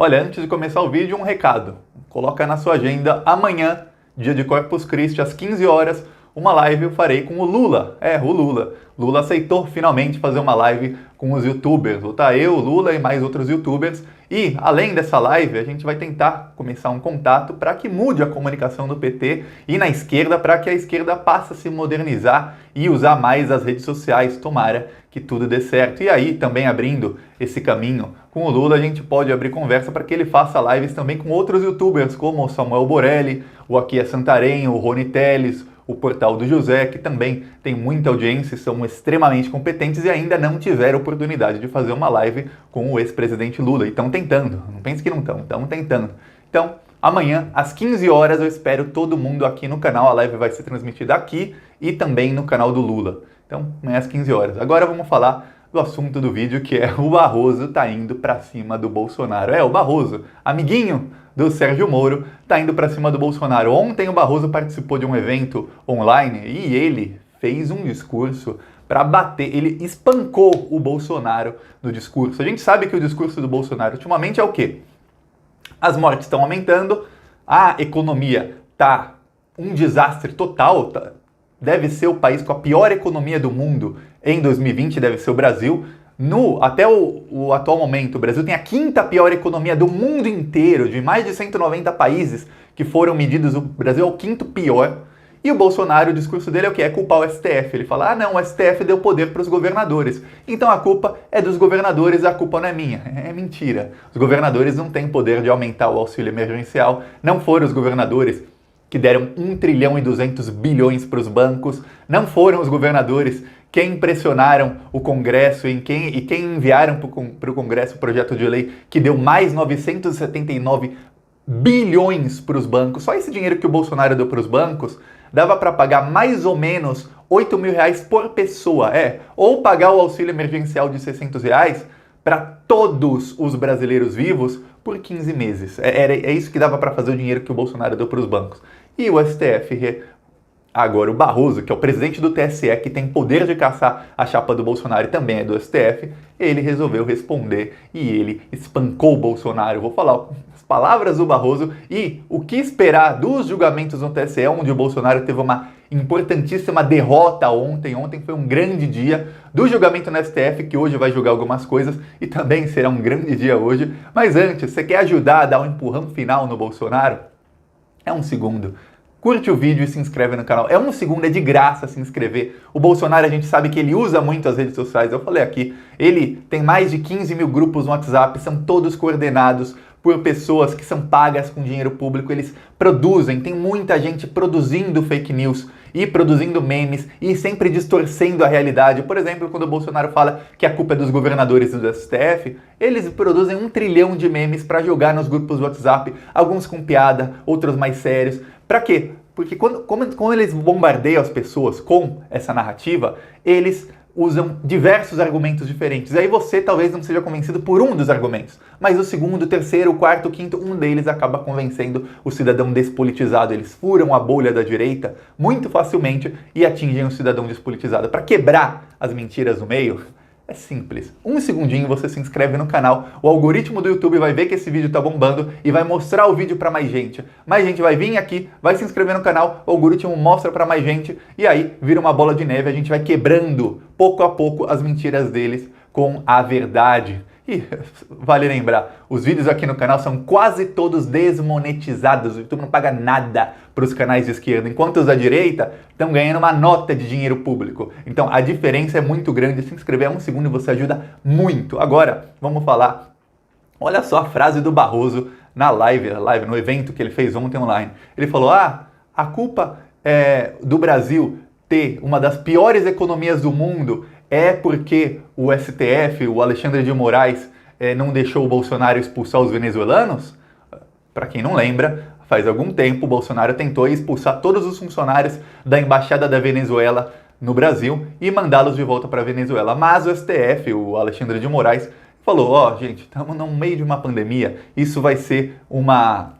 Olha, antes de começar o vídeo, um recado. Coloca na sua agenda amanhã, dia de Corpus Christi, às 15 horas, uma live eu farei com o Lula. O Lula. Lula aceitou finalmente fazer uma live com os youtubers. Vou estar eu, o Lula e mais outros youtubers. E, além dessa live, a gente vai tentar começar um contato para que mude a comunicação do PT e na esquerda, para que a esquerda passe a se modernizar e usar mais as redes sociais. Tomara que tudo dê certo. E aí, também abrindo esse caminho com o Lula, a gente pode abrir conversa para que ele faça lives também com outros youtubers, como o Samuel Borelli, o Aqui é Santarém, o Rony Telles, o Portal do José, que também tem muita audiência e são extremamente competentes e ainda não tiveram oportunidade de fazer uma live com o ex-presidente Lula. E estão tentando, não pense que não estão tentando. Então, amanhã, às 15 horas, eu espero todo mundo aqui no canal. A live vai ser transmitida aqui e também no canal do Lula. Então, amanhã às 15 horas. Agora vamos falar do assunto do vídeo, que é o Barroso tá indo pra cima do Bolsonaro. O Barroso, amiguinho do Sérgio Moro, tá indo pra cima do Bolsonaro. Ontem o Barroso participou de um evento online e ele fez um discurso para bater, ele espancou o Bolsonaro no discurso. A gente sabe que o discurso do Bolsonaro ultimamente é o quê? As mortes estão aumentando, a economia tá um desastre total, deve ser o país com a pior economia do mundo em 2020, deve ser o Brasil. Até o atual momento, o Brasil tem a quinta pior economia do mundo inteiro, de mais de 190 países que foram medidos, o Brasil é o quinto pior. E o Bolsonaro, o discurso dele é o quê? É culpar o STF. Ele fala, não, o STF deu poder para os governadores. Então a culpa é dos governadores, a culpa não é minha. É mentira. Os governadores não têm poder de aumentar o auxílio emergencial. Não foram os governadores que deram 1 trilhão e 200 bilhões para os bancos. Não foram os governadores quem pressionaram o Congresso e quem enviaram para o Congresso o projeto de lei que deu mais 979 bilhões para os bancos. Só esse dinheiro que o Bolsonaro deu para os bancos dava para pagar mais ou menos 8 mil reais por pessoa. Ou pagar o auxílio emergencial de 600 reais para todos os brasileiros vivos por 15 meses. É isso que dava para fazer o dinheiro que o Bolsonaro deu para os bancos. E o STF... Agora, o Barroso, que é o presidente do TSE, que tem poder de caçar a chapa do Bolsonaro e também é do STF, ele resolveu responder e ele espancou o Bolsonaro. Vou falar as palavras do Barroso e o que esperar dos julgamentos no TSE, onde o Bolsonaro teve uma importantíssima derrota ontem. Ontem foi um grande dia do julgamento no STF, que hoje vai julgar algumas coisas e também será um grande dia hoje. Mas antes, você quer ajudar a dar um empurrão final no Bolsonaro? É um segundo. Curte o vídeo e se inscreve no canal. É um segundo, é de graça se inscrever. O Bolsonaro, a gente sabe que ele usa muito as redes sociais. Eu falei aqui, ele tem mais de 15 mil grupos no WhatsApp, são todos coordenados por pessoas que são pagas com dinheiro público. Eles produzem, tem muita gente produzindo fake news e produzindo memes e sempre distorcendo a realidade. Por exemplo, quando o Bolsonaro fala que a culpa é dos governadores do STF, eles produzem 1 trilhão de memes para jogar nos grupos do WhatsApp, alguns com piada, outros mais sérios. Pra quê? Porque quando eles bombardeiam as pessoas com essa narrativa, eles usam diversos argumentos diferentes. E aí você talvez não seja convencido por um dos argumentos, mas o segundo, o terceiro, o quarto, o quinto, um deles acaba convencendo o cidadão despolitizado. Eles furam a bolha da direita muito facilmente e atingem o cidadão despolitizado. Para quebrar as mentiras no meio, é simples. Um segundinho você se inscreve no canal, o algoritmo do YouTube vai ver que esse vídeo tá bombando e vai mostrar o vídeo para mais gente. Mais gente vai vir aqui, vai se inscrever no canal, o algoritmo mostra para mais gente e aí vira uma bola de neve, a gente vai quebrando pouco a pouco as mentiras deles com a verdade. E vale lembrar, os vídeos aqui no canal são quase todos desmonetizados, o YouTube não paga nada para os canais de esquerda, enquanto os da direita estão ganhando uma nota de dinheiro público. Então a diferença é muito grande, se inscrever é um segundo e você ajuda muito. Agora, vamos falar, olha só a frase do Barroso na live, no evento que ele fez ontem online. Ele falou, a culpa do Brasil ter uma das piores economias do mundo é porque o STF, o Alexandre de Moraes, não deixou o Bolsonaro expulsar os venezuelanos? Para quem não lembra, faz algum tempo o Bolsonaro tentou expulsar todos os funcionários da Embaixada da Venezuela no Brasil e mandá-los de volta para a Venezuela. Mas o STF, o Alexandre de Moraes, falou, gente, estamos no meio de uma pandemia, isso vai ser uma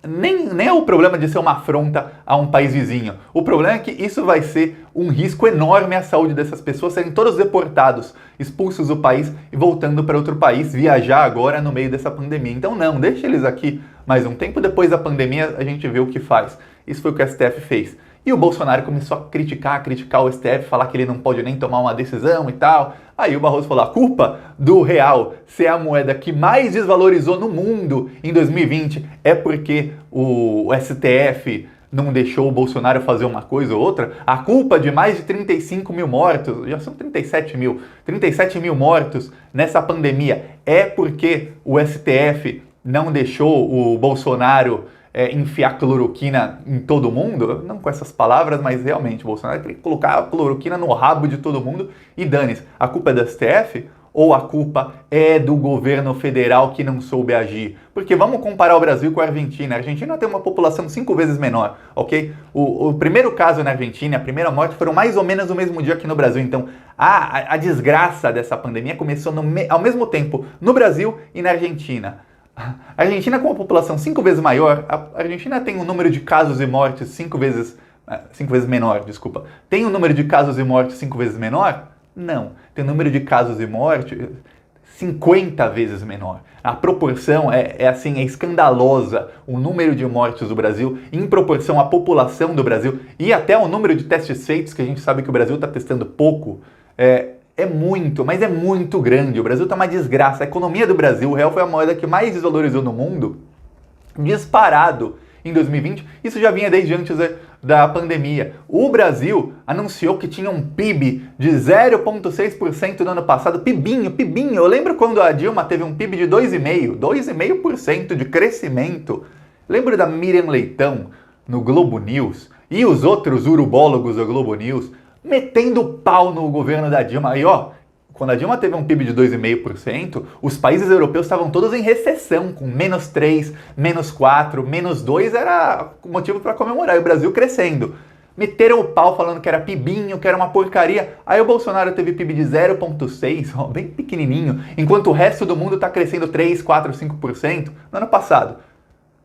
nem é o problema de ser uma afronta a um país vizinho. O problema é que isso vai ser um risco enorme à saúde dessas pessoas, serem todos deportados, expulsos do país e voltando para outro país, viajar agora no meio dessa pandemia. Então não, deixa eles aqui mais um tempo, depois da pandemia a gente vê o que faz. Isso foi o que o STF fez. E o Bolsonaro começou a criticar o STF, falar que ele não pode nem tomar uma decisão e tal. Aí o Barroso falou, a culpa do real ser a moeda que mais desvalorizou no mundo em 2020 é porque o STF não deixou o Bolsonaro fazer uma coisa ou outra. A culpa de mais de 35 mil mortos, já são 37 mil mortos nessa pandemia é porque o STF não deixou o Bolsonaro enfiar cloroquina em todo mundo, não com essas palavras, mas realmente o Bolsonaro queria colocar a cloroquina no rabo de todo mundo e dane-se. A culpa é do STF ou a culpa é do governo federal que não soube agir? Porque vamos comparar o Brasil com a Argentina. A Argentina tem uma população 5 vezes menor, ok? O primeiro caso na Argentina, a primeira morte, foram mais ou menos no mesmo dia aqui no Brasil. Então, a desgraça dessa pandemia começou ao mesmo tempo no Brasil e na Argentina. A Argentina, com uma população 5 vezes maior, a Argentina tem um número de casos e mortes 5 vezes menor, desculpa. Tem um número de casos e mortes 5 vezes menor? Não. Tem um número de casos e mortes 50 vezes menor. A proporção é escandalosa. O número de mortes do Brasil em proporção à população do Brasil e até o número de testes feitos, que a gente sabe que o Brasil está testando pouco, é muito, mas é muito grande. O Brasil está uma desgraça. A economia do Brasil, o real foi a moeda que mais desvalorizou no mundo, disparado em 2020. Isso já vinha desde antes da pandemia. O Brasil anunciou que tinha um PIB de 0,6% no ano passado. PIBinho. Eu lembro quando a Dilma teve um PIB de 2,5% de crescimento. Lembro da Miriam Leitão no Globo News e os outros urubólogos do Globo News metendo pau no governo da Dilma. E quando a Dilma teve um PIB de 2,5%, os países europeus estavam todos em recessão, com -3, -4, -2, era motivo para comemorar. E o Brasil crescendo. Meteram o pau falando que era PIBinho, que era uma porcaria. Aí o Bolsonaro teve PIB de 0,6, bem pequenininho, enquanto o resto do mundo está crescendo 3, 4, 5% no ano passado.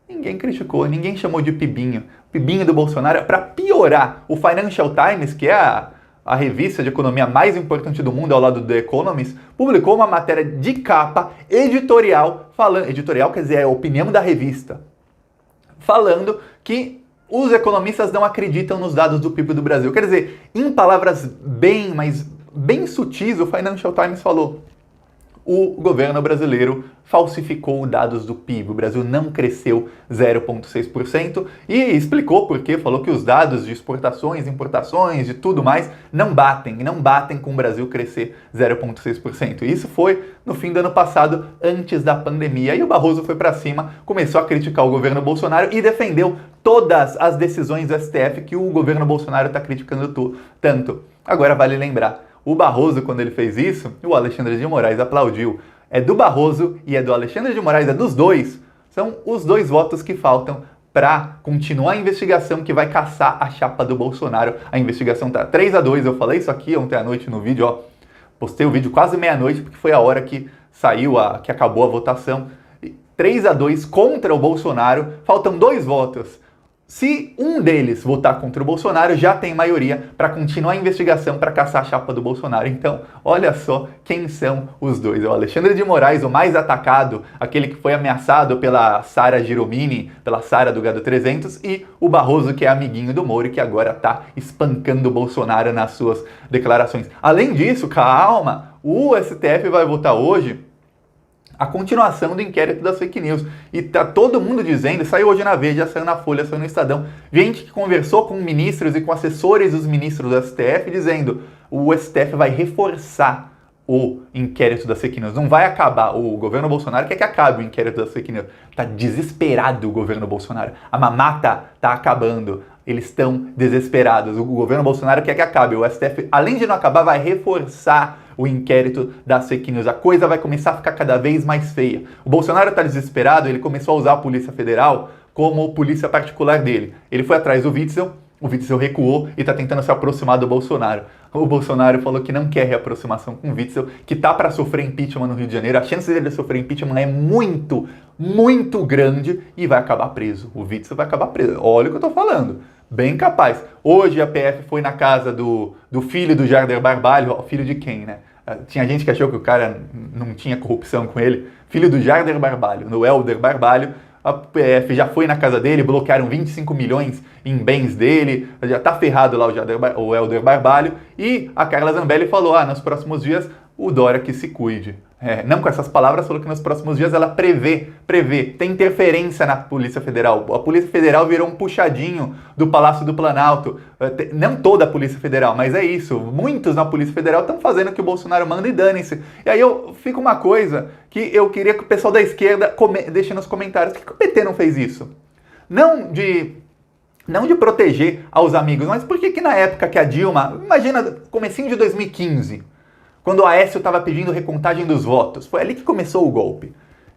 Ninguém criticou, ninguém chamou de PIBinho. PIBinho do Bolsonaro, para piorar, o Financial Times, que é a revista de economia mais importante do mundo ao lado do The Economist, publicou uma matéria de capa editorial, editorial quer dizer, é a opinião da revista, falando que os economistas não acreditam nos dados do PIB do Brasil. Quer dizer, em palavras bem sutis, o Financial Times falou: o governo brasileiro falsificou dados do PIB. O Brasil não cresceu 0,6% e explicou por quê. Falou que os dados de exportações, importações e tudo mais não batem com o Brasil crescer 0,6%. Isso foi no fim do ano passado, antes da pandemia. E o Barroso foi para cima, começou a criticar o governo Bolsonaro e defendeu todas as decisões do STF que o governo Bolsonaro está criticando tanto. Agora vale lembrar, o Barroso, quando ele fez isso, o Alexandre de Moraes aplaudiu. É do Barroso e é do Alexandre de Moraes, é dos dois. São os dois votos que faltam para continuar a investigação que vai caçar a chapa do Bolsonaro. A investigação tá 3-2, eu falei isso aqui ontem à noite no vídeo, postei o vídeo quase meia-noite, porque foi a hora que que acabou a votação. 3-2 contra o Bolsonaro, faltam 2 votos. Se um deles votar contra o Bolsonaro, já tem maioria para continuar a investigação para caçar a chapa do Bolsonaro. Então, olha só quem são os dois. É o Alexandre de Moraes, o mais atacado, aquele que foi ameaçado pela Sara Giromini, pela Sara do Gado 300, e o Barroso, que é amiguinho do Moro, que agora está espancando o Bolsonaro nas suas declarações. Além disso, calma, o STF vai votar hoje a continuação do inquérito das fake news. E tá todo mundo dizendo, saiu hoje na Veja, saiu na Folha, saiu no Estadão, gente que conversou com ministros e com assessores dos ministros do STF, dizendo o STF vai reforçar o inquérito das fake news. Não vai acabar. O governo Bolsonaro quer que acabe o inquérito das fake news. Tá desesperado o governo Bolsonaro. A mamata tá acabando. Eles estão desesperados. O governo Bolsonaro quer que acabe. O STF, além de não acabar, vai reforçar o inquérito das fake news. A coisa vai começar a ficar cada vez mais feia. O Bolsonaro está desesperado, ele começou a usar a Polícia Federal como polícia particular dele. Ele foi atrás do Witzel, o Witzel recuou e está tentando se aproximar do Bolsonaro. O Bolsonaro falou que não quer reaproximação com o Witzel, que tá para sofrer impeachment no Rio de Janeiro. A chance dele sofrer impeachment é muito, muito grande e vai acabar preso. O Witzel vai acabar preso. Olha o que eu tô falando. Bem capaz. Hoje a PF foi na casa do filho do Jader Barbalho. Filho de quem, né? Tinha gente que achou que o cara não tinha corrupção com ele. Filho do Jader Barbalho, no Helder Barbalho. A PF já foi na casa dele, bloquearam 25 milhões em bens dele, já tá ferrado lá o Helder Barbalho. E a Carla Zambelli falou, nos próximos dias o Dória que se cuide. Não com essas palavras, falou que nos próximos dias ela prevê, tem interferência na Polícia Federal. A Polícia Federal virou um puxadinho do Palácio do Planalto. Não toda a Polícia Federal, mas é isso. Muitos na Polícia Federal estão fazendo o que o Bolsonaro manda e dane-se. E aí fica uma coisa que eu queria que o pessoal da esquerda deixe nos comentários. Por que o PT não fez isso? Não de proteger aos amigos, mas por que na época que a Dilma, imagina, comecinho de 2015, quando o Aécio estava pedindo recontagem dos votos, foi ali que começou o golpe.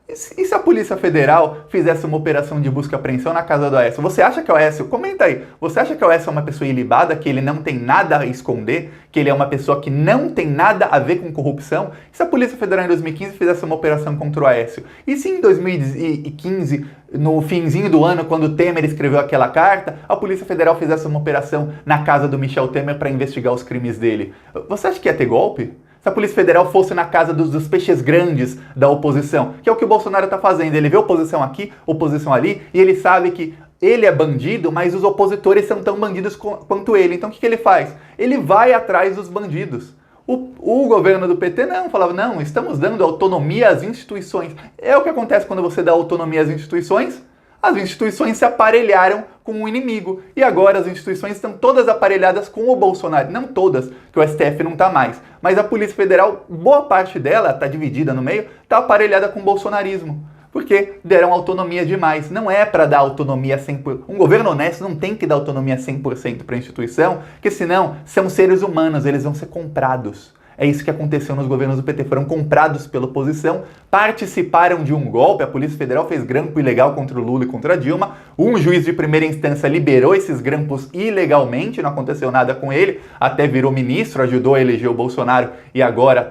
E se a Polícia Federal fizesse uma operação de busca e apreensão na casa do Aécio? Você acha que o Aécio, comenta aí, você acha que o Aécio é uma pessoa ilibada, que ele não tem nada a esconder, que ele é uma pessoa que não tem nada a ver com corrupção? E se a Polícia Federal em 2015 fizesse uma operação contra o Aécio? E se em 2015, no finzinho do ano, quando o Temer escreveu aquela carta, a Polícia Federal fizesse uma operação na casa do Michel Temer para investigar os crimes dele? Você acha que ia ter golpe? Se a Polícia Federal fosse na casa dos peixes grandes da oposição, que é o que o Bolsonaro está fazendo. Ele vê oposição aqui, oposição ali, e ele sabe que ele é bandido, mas os opositores são tão bandidos quanto ele. Então o que ele faz? Ele vai atrás dos bandidos. O governo do PT falava, não, estamos dando autonomia às instituições. É o que acontece quando você dá autonomia às instituições. As instituições se aparelharam com o inimigo. E agora as instituições estão todas aparelhadas com o Bolsonaro. Não todas, que o STF não está mais. Mas a Polícia Federal, boa parte dela, está dividida no meio, está aparelhada com o bolsonarismo. Porque deram autonomia demais. Não é para dar autonomia 100%. Um governo honesto não tem que dar autonomia 100% para a instituição, porque senão são seres humanos, eles vão ser comprados. É isso que aconteceu nos governos do PT. Foram comprados pela oposição, participaram de um golpe. A Polícia Federal fez grampo ilegal contra o Lula e contra a Dilma. Um juiz de primeira instância liberou esses grampos ilegalmente, não aconteceu nada com ele. Até virou ministro, ajudou a eleger o Bolsonaro e agora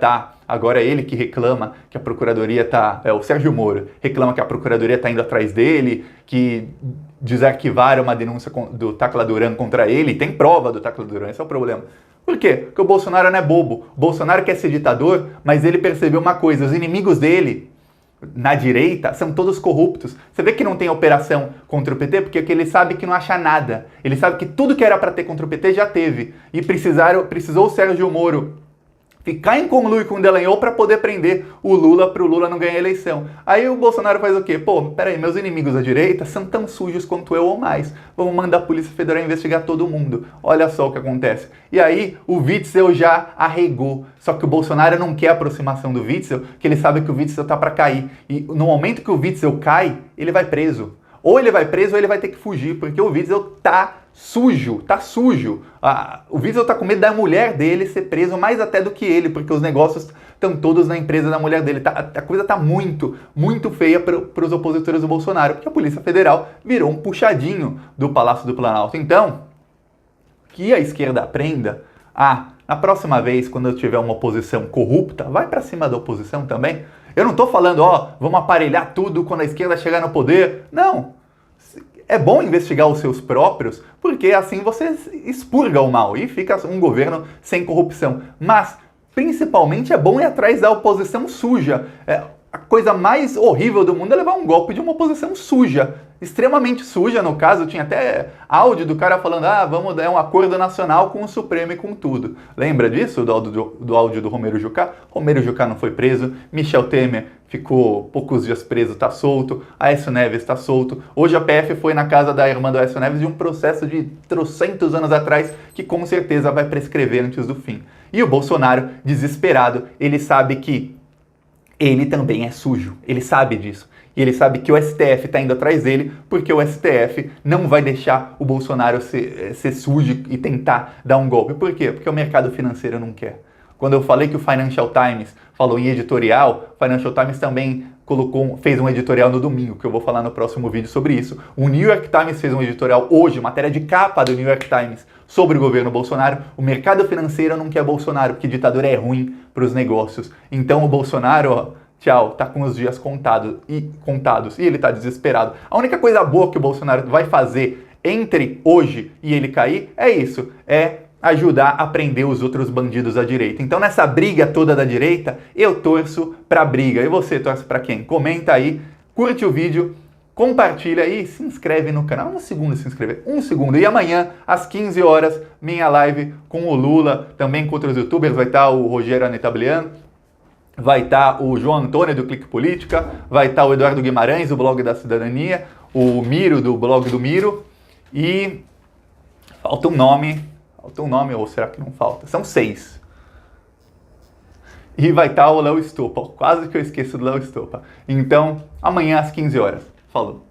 é ele que reclama que a Procuradoria o Sérgio Moro, reclama que a Procuradoria está indo atrás dele, que desarquivaram uma denúncia do Tacla Duran contra ele. Tem prova do Tacla Duran, esse é o problema. Por quê? Porque o Bolsonaro não é bobo. O Bolsonaro quer ser ditador, mas ele percebeu uma coisa, os inimigos dele, na direita, são todos corruptos. Você vê que não tem operação contra o PT, porque ele sabe que não acha nada. Ele sabe que tudo que era para ter contra o PT já teve. E precisou o Sérgio Moro ficar em conluio com o Dallagnol para poder prender o Lula, para o Lula não ganhar a eleição. Aí o Bolsonaro faz o quê? Peraí, meus inimigos da direita são tão sujos quanto eu ou mais. Vamos mandar a Polícia Federal investigar todo mundo. Olha só o que acontece. E aí o Witzel já arregou. Só que o Bolsonaro não quer a aproximação do Witzel, porque ele sabe que o Witzel tá para cair. E no momento que o Witzel cai, ele vai preso. Ou ele vai preso ou ele vai ter que fugir, porque o Witzel tá sujo. O Witzel tá com medo da mulher dele ser preso mais até do que ele, porque os negócios estão todos na empresa da mulher dele. A coisa tá muito, muito feia para os opositores do Bolsonaro, porque a Polícia Federal virou um puxadinho do Palácio do Planalto. Então, que a esquerda aprenda na próxima vez, quando eu tiver uma oposição corrupta, vai para cima da oposição também. Eu não tô falando, vamos aparelhar tudo quando a esquerda chegar no poder. Não. É bom investigar os seus próprios, porque assim você expurga o mal e fica um governo sem corrupção. Mas, principalmente, é bom ir atrás da oposição suja. A coisa mais horrível do mundo é levar um golpe de uma oposição suja. Extremamente suja, no caso, tinha até áudio do cara falando, vamos dar um acordo nacional com o Supremo e com tudo. Lembra disso, do áudio do Romero Jucá? Romero Jucá não foi preso, Michel Temer ficou poucos dias preso, tá solto, Aécio Neves tá solto. Hoje a PF foi na casa da irmã do Aécio Neves de um processo de trocentos anos atrás, que com certeza vai prescrever antes do fim. E o Bolsonaro, desesperado, ele sabe que ele também é sujo, ele sabe disso. E ele sabe que o STF está indo atrás dele, porque o STF não vai deixar o Bolsonaro ser sujo e tentar dar um golpe. Por quê? Porque o mercado financeiro não quer. Quando eu falei que o Financial Times falou em editorial, o Financial Times também fez um editorial no domingo, que eu vou falar no próximo vídeo sobre isso. O New York Times fez um editorial hoje, matéria de capa do New York Times, sobre o governo Bolsonaro. O mercado financeiro não quer Bolsonaro, porque ditadura é ruim para os negócios. Então o Bolsonaro, ó, tchau, tá com os dias contados e ele tá desesperado. A única coisa boa que o Bolsonaro vai fazer entre hoje e ele cair é isso, é ajudar a prender os outros bandidos à direita. Então nessa briga toda da direita, eu torço pra briga. E você torce pra quem? Comenta aí, curte o vídeo, compartilha e se inscreve no canal. Um segundo se inscrever, um segundo. E amanhã, às 15 horas, minha live com o Lula, também com outros youtubers, vai estar o Rogério Anetablian, vai estar o João Antônio do Clique Política, vai estar o Eduardo Guimarães, do Blog da Cidadania, o Miro, do Blog do Miro, e falta um nome, ou será que não falta? São 6. E vai estar o Léo Stoppa, quase que eu esqueço do Léo Stoppa. Então, amanhã às 15 horas. Falou!